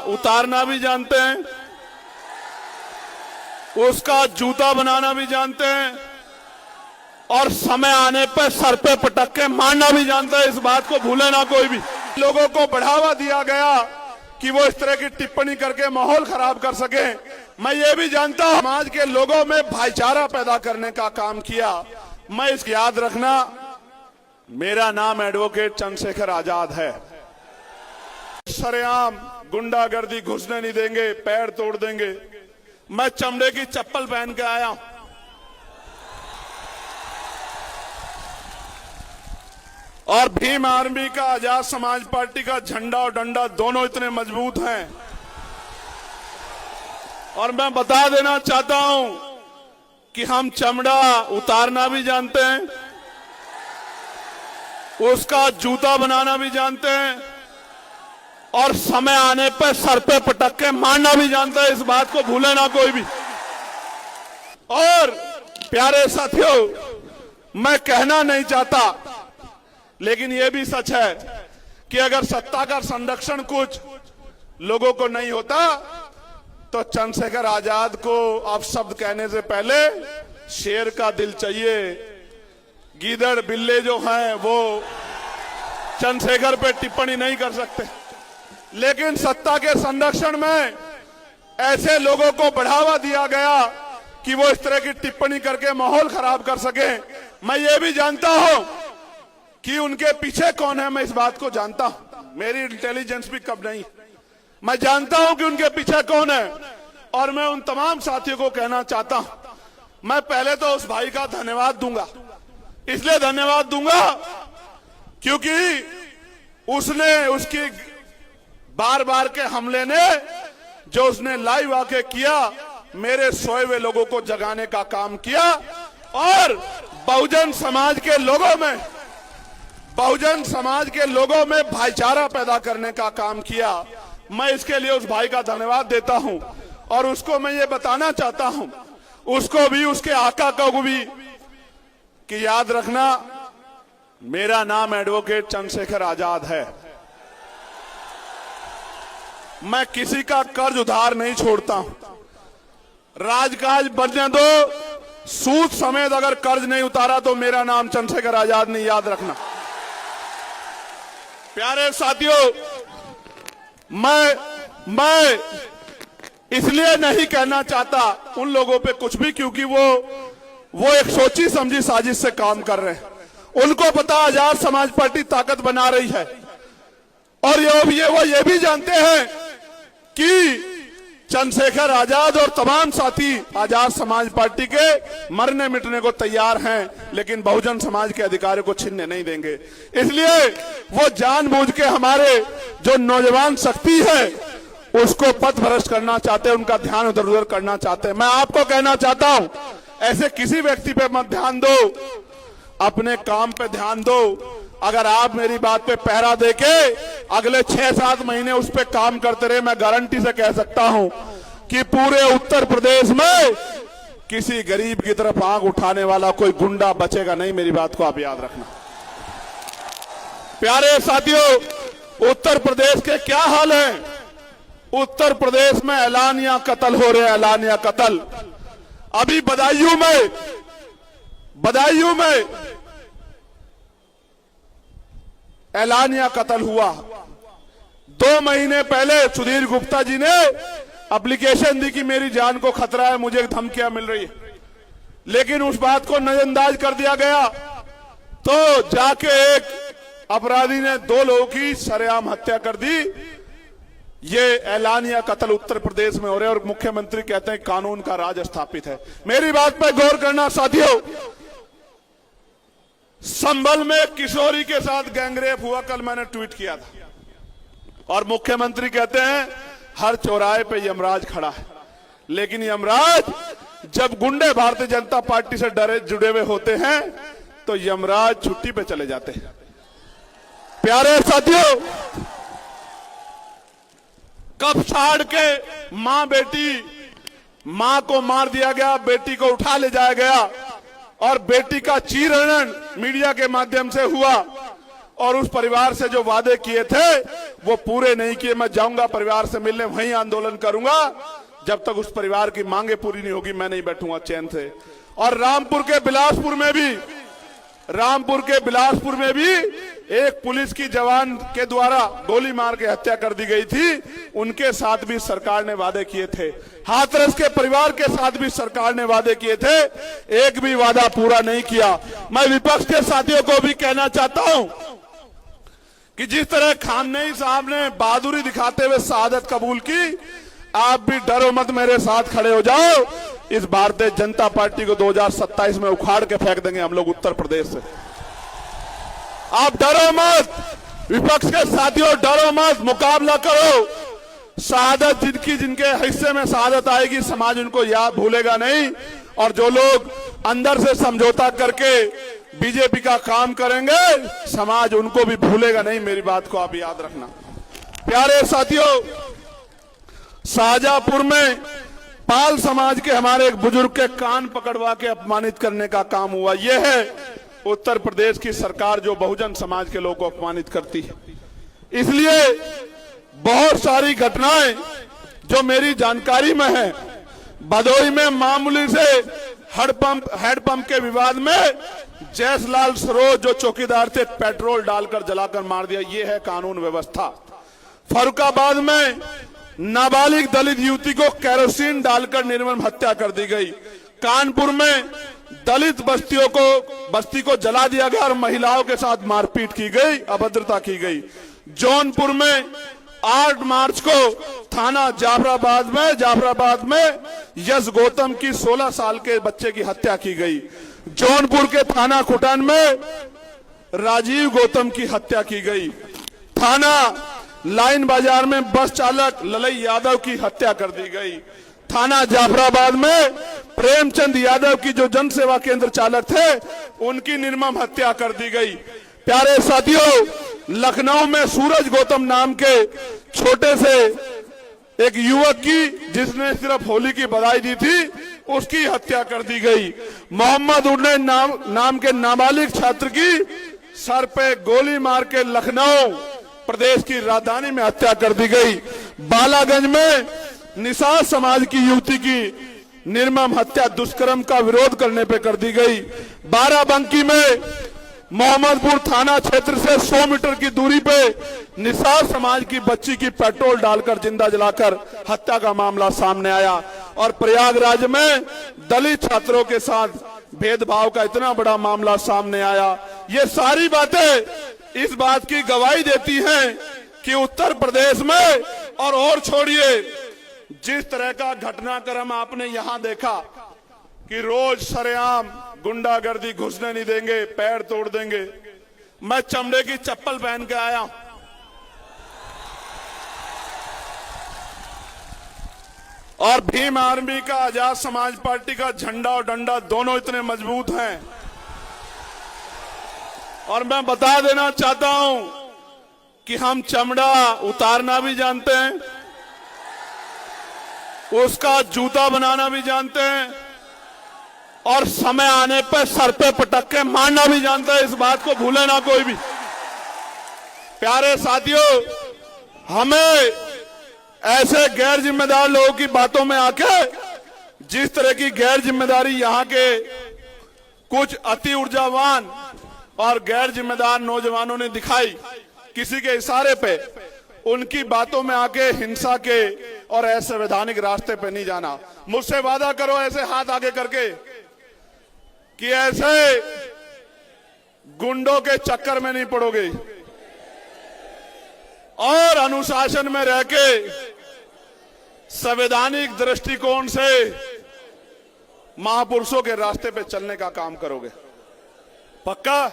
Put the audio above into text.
उतारना भी जानते हैं, उसका जूता बनाना भी जानते हैं और समय आने पर सर पे पटक के मारना भी जानते हैं। इस बात को भूले ना कोई भी। लोगों को बढ़ावा दिया गया कि वो इस तरह की टिप्पणी करके माहौल खराब कर सके। मैं ये भी जानता हूं समाज के लोगों में भाईचारा पैदा करने का काम किया। मैं इसको याद रखना, मेरा नाम एडवोकेट चंद्रशेखर आजाद है। सरेआम गुंडागर्दी घुसने नहीं देंगे, पैर तोड़ देंगे। मैं चमड़े की चप्पल पहन के आया हूं और भीम आर्मी का, आजाद समाज पार्टी का झंडा और डंडा दोनों इतने मजबूत हैं। और मैं बता देना चाहता हूं कि हम चमड़ा उतारना भी जानते हैं, उसका जूता बनाना भी जानते हैं और समय आने पर सर पे पटक के मारना भी जानते हैं। इस बात को भूले ना कोई भी। और प्यारे साथियों, मैं कहना नहीं चाहता, लेकिन यह भी सच है कि अगर सत्ता का संरक्षण कुछ लोगों को नहीं होता तो चंद्रशेखर आजाद को अपशब्द कहने से पहले शेर का दिल चाहिए। गीदड़ बिल्ले जो हैं वो चंद्रशेखर पे टिप्पणी नहीं कर सकते, लेकिन सत्ता के संरक्षण में ऐसे लोगों को बढ़ावा दिया गया कि वो इस तरह की टिप्पणी करके माहौल खराब कर सके। मैं ये भी जानता हूं कि उनके पीछे कौन है। मैं इस बात को जानता हूं, मेरी इंटेलिजेंस भी कम नहीं। मैं जानता हूं कि उनके पीछे कौन है और मैं उन तमाम साथियों को कहना चाहता हूं, मैं पहले तो उस भाई का धन्यवाद दूंगा। इसलिए धन्यवाद दूंगा क्योंकि उसने, उसकी बार बार के हमले ने, जो उसने लाइव आके किया, मेरे सोए हुए लोगों को जगाने का काम किया और बहुजन समाज के लोगों में भाईचारा पैदा करने का काम किया। मैं इसके लिए उस भाई का धन्यवाद देता हूं और उसको मैं ये बताना चाहता हूं, उसको भी, उसके आका को भी, कि याद रखना, मेरा नाम एडवोकेट चंद्रशेखर आजाद है। मैं किसी का कर्ज उधार नहीं छोड़ता हूं। राजकाज बनने दो, सूद समेत अगर कर्ज नहीं उतारा तो मेरा नाम चंद्रशेखर आजाद नहीं, याद रखना। प्यारे साथियों, मैं इसलिए नहीं कहना चाहता उन लोगों पे कुछ भी, क्योंकि वो एक सोची समझी साजिश से काम कर रहे हैं। उनको पता आजाद समाज पार्टी ताकत बना रही है और वो ये भी जानते हैं कि चंद्रशेखर आजाद और तमाम साथी आजाद समाज पार्टी के मरने मिटने को तैयार हैं, लेकिन बहुजन समाज के अधिकारों को छीनने नहीं देंगे। इसलिए वो जानबूझ के हमारे जो नौजवान शक्ति है उसको पथभ्रष्ट करना चाहते हैं, उनका ध्यान उधर उधर करना चाहते हैं। मैं आपको कहना चाहता हूं, ऐसे किसी व्यक्ति पे मत ध्यान दो, अपने काम पे ध्यान दो। अगर आप मेरी बात पे पहरा देके अगले 6-7 महीने उस पे काम करते रहे, मैं गारंटी से कह सकता हूं कि पूरे उत्तर प्रदेश में किसी गरीब की तरफ आंख उठाने वाला कोई गुंडा बचेगा नहीं। मेरी बात को आप याद रखना। प्यारे साथियों, उत्तर प्रदेश के क्या हाल है? उत्तर प्रदेश में ऐलानिया कत्ल हो रहे हैं, ऐलानिया कत्ल। अभी बदायूं में ऐलानिया कत्ल हुआ। 2 महीने पहले सुधीर गुप्ता जी ने एप्लीकेशन दी कि मेरी जान को खतरा है, मुझे धमकियां मिल रही है, लेकिन उस बात को नजरअंदाज कर दिया गया। तो जाके एक अपराधी ने 2 लोगों की सरेआम हत्या कर दी। ये ऐलानिया कत्ल उत्तर प्रदेश में हो रहे और मुख्यमंत्री कहते हैं कानून का राज स्थापित है। मेरी बात पर गौर करना साथियों। संभल में किशोरी के साथ गैंगरेप हुआ, कल मैंने ट्वीट किया था, और मुख्यमंत्री कहते हैं हर चौराहे पे यमराज खड़ा है। लेकिन यमराज जब गुंडे भारतीय जनता पार्टी से जुड़े हुए होते हैं तो यमराज छुट्टी पे चले जाते हैं। प्यारे साथियों, कब साड़ के मां को मार दिया गया, बेटी को उठा ले जाया गया और बेटी का चीरहरण मीडिया के माध्यम से हुआ और उस परिवार से जो वादे किए थे वो पूरे नहीं किए। मैं जाऊंगा परिवार से मिलने, वहीं आंदोलन करूंगा। जब तक उस परिवार की मांगे पूरी नहीं होगी मैं नहीं बैठूंगा चैन से। और रामपुर के बिलासपुर में भी एक पुलिस की जवान के द्वारा गोली मार के हत्या कर दी गई थी। उनके साथ भी सरकार ने वादे किए थे। हाथरस के परिवार के साथ भी सरकार ने वादे किए थे, एक भी वादा पूरा नहीं किया। मैं विपक्ष के साथियों को भी कहना चाहता हूं कि जिस तरह खामनेई साहब ने बहादुरी दिखाते हुए शहादत कबूल की, आप भी डरो मत, मेरे साथ खड़े हो जाओ। इस भारतीय जनता पार्टी को 2027 में उखाड़ के फेंक देंगे हम लोग उत्तर प्रदेश से। आप डरो मत, विपक्ष के साथियों डरो मत, मुकाबला करो। शहादत जिनके हिस्से में शहादत आएगी, समाज उनको याद भूलेगा नहीं। और जो लोग अंदर से समझौता करके बीजेपी का काम करेंगे, समाज उनको भी भूलेगा नहीं। मेरी बात को आप याद रखना। प्यारे साथियों, शाहजहांपुर में पाल समाज के हमारे एक बुजुर्ग के कान पकड़वा के अपमानित करने का काम हुआ। यह है उत्तर प्रदेश की सरकार जो बहुजन समाज के लोगों को अपमानित करती है। इसलिए बहुत सारी घटनाएं जो मेरी जानकारी में है, भदोही में मामूली से हेडपंप के विवाद में जयसलाल सरोज जो चौकीदार थे, पेट्रोल डालकर जलाकर मार दिया। यह है कानून व्यवस्था। फर्रुखाबाद में नाबालिग दलित युवती को केरोसिन डालकर निर्मम हत्या कर दी गई। कानपुर में दलित बस्ती को जला दिया गया और महिलाओं के साथ मारपीट की गई, अभद्रता की गई। जौनपुर में 8 मार्च को थाना जाफराबाद में यश गौतम की 16 साल के बच्चे की हत्या की गई। जौनपुर के थाना खुटन में राजीव गौतम की हत्या की गई। थाना लाइन बाजार में बस चालक ललई यादव की हत्या कर दी गई। थाना जाफराबाद में प्रेमचंद यादव की जो जन सेवा केंद्र चालक थे, उनकी निर्मम हत्या कर दी गई। प्यारे साथियों, लखनऊ में सूरज गौतम नाम के छोटे से एक युवक की, जिसने सिर्फ होली की बधाई दी थी, उसकी हत्या कर दी गई। मोहम्मद उन्नैन नाम के नाबालिग छात्र की सर पे गोली मार के लखनऊ प्रदेश की राजधानी में हत्या कर दी गई। बालागंज में निषाद समाज की युवती की निर्मम हत्या दुष्कर्म का विरोध करने पे कर दी गई। बाराबंकी में मोहम्मदपुर थाना क्षेत्र से 100 मीटर की दूरी पे निषाद समाज की बच्ची की पेट्रोल डालकर जिंदा जलाकर हत्या का मामला सामने आया। और प्रयागराज में दलित छात्रों के साथ भेदभाव का इतना बड़ा मामला सामने आया। ये सारी बातें इस बात की गवाही देती हैं कि उत्तर प्रदेश में और छोड़िए, जिस तरह का घटनाक्रम आपने यहां देखा कि रोज सरेआम गुंडागर्दी घुसने नहीं देंगे, पैर तोड़ देंगे। मैं चमड़े की चप्पल पहन के आया और भीम आर्मी का, आजाद समाज पार्टी का झंडा और डंडा दोनों इतने मजबूत हैं। और मैं बता देना चाहता हूं कि हम चमड़ा उतारना भी जानते हैं, उसका जूता बनाना भी जानते हैं, और समय आने पर सर पे पटक के मारना भी जानते हैं। इस बात को भूले ना कोई भी। प्यारे साथियों, हमें ऐसे गैर जिम्मेदार लोगों की बातों में आके, जिस तरह की गैर जिम्मेदारी यहाँ के कुछ अति ऊर्जावान और गैर जिम्मेदार नौजवानों ने दिखाई किसी के इशारे पे, उनकी बातों में आके हिंसा के और असंवैधानिक रास्ते पे नहीं जाना। मुझसे वादा करो ऐसे हाथ आगे करके कि ऐसे गुंडों के चक्कर में नहीं पड़ोगे और अनुशासन में रह के संवैधानिक दृष्टिकोण से महापुरुषों के रास्ते पे चलने का काम करोगे। पक्का?